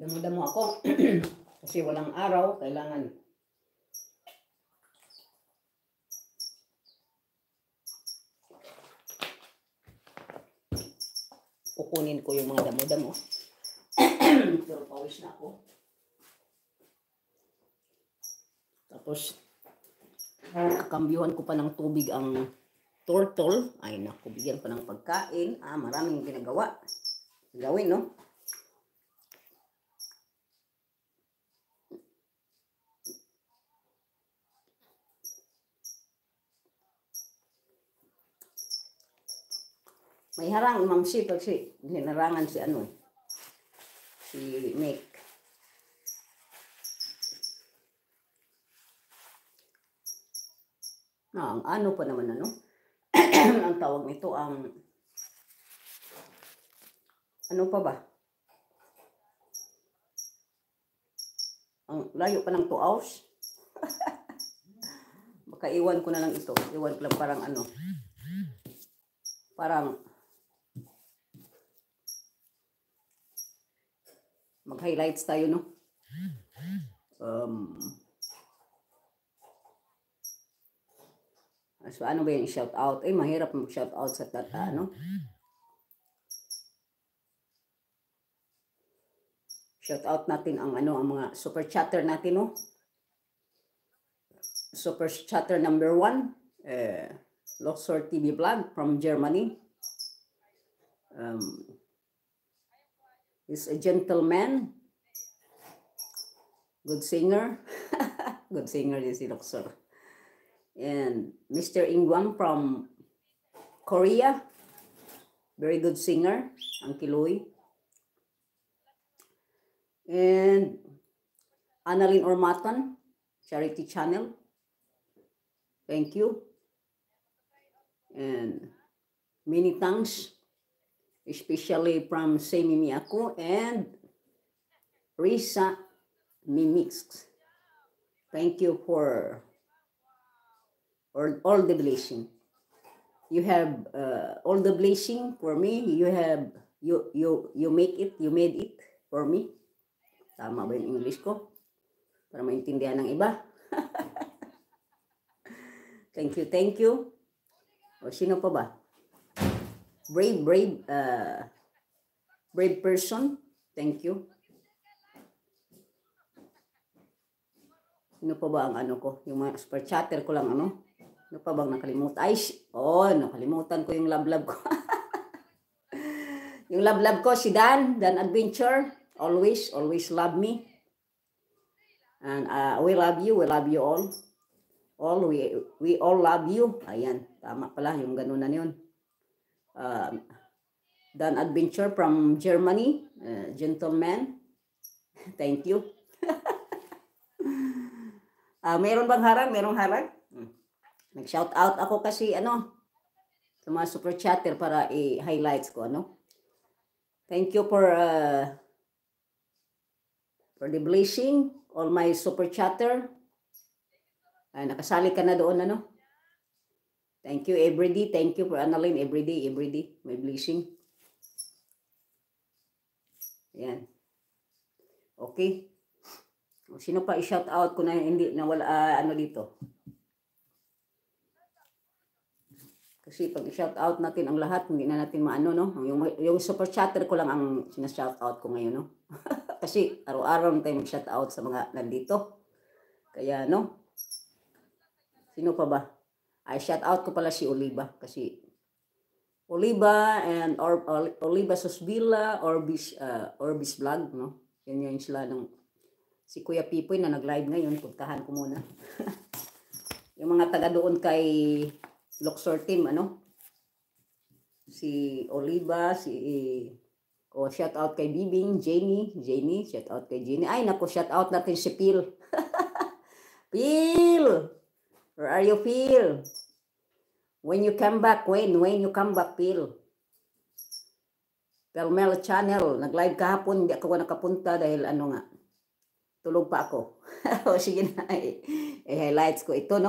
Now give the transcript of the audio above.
Damo-damo ako. Kasi walang araw, kailangan kukunin ko yung mga damo-damo. Pero pawis na ako. Tapos, kakambyuhan ko pa ng tubig ang turtle. Ay naku, bigyan pa ng pagkain. Maraming ginagawa. Gawin, no? May harang, Ma'am Si, kasi hinarangan si si Nick. Ang ano pa naman, ang tawag nito, ano pa ba? Ang layo pa ng 2 hours. Baka iwan ko na lang ito. Iwan ko lang parang mag-highlights tayo, no? So, ano ba yung shout out? Mahirap mag-shout out sa tata, no? Shout out natin ang mga super chatter natin, no? Super chatter number 1, Luxor TV Vlog from Germany. He's a gentleman, good singer. Good singer din si Luxor. And Mr. Ingwang from Korea, very good singer, ang Kiloy. And Annalyn Ormatan, Charity Channel, thank you. And many thanks, especially from Semi Miyako and Risa Mimix. Thank you for all the blessing. You have all the blessing for me. You made it for me. Tama ba yung English ko? Para maintindihan ng iba. Thank you. O sino pa ba? Brave person. Thank you. Sino pa ba ang ko? Yung mga super chatter ko lang, Ano pa bang nakalimutan? Nakalimutan ko yung love ko. Yung love ko, si Dan Adventure. Always love me. And we love you all. We all love you. Ayan, tama pala yung ganunan yun. Dan Adventure from Germany, gentleman. Thank you. Meron bang harang? Merong harang? Nag-shout out ako kasi sa mga super chatter para i-highlights ko, Thank you for the blessing, all my super chatter. Nakasali ka na doon, Thank you, everyday. Thank you for Annalyn, everyday, my blessing. Yan. Okay. Sino pa i-shout out ko na hindi na wala dito? Kasi pag i-shout out natin ang lahat, hindi na natin maano, Yung super chatter ko lang ang sina-shout out ko ngayon, Kasi araw-araw tayo mag-shout out sa mga nandito. Kaya, Sino pa ba? Shout out ko pala si Oliva. Kasi Oliva and Oliva Susbila, Orbis Vlog, Yan sila si Kuya Pipoy na nag-live ngayon. Puntahan ko muna. Yung mga taga doon kay Luxor team, si Oliva, shout out kay Bibing, Jenny, shout out kay Jenny. Ay, naku, shout out natin si Phil. Phil! Where are you, Phil? When you come back, when you come back, Phil? Pelmel Channel, nag-live kahapon, hindi ako nakapunta dahil tulog pa ako. O sige na, highlights ko ito,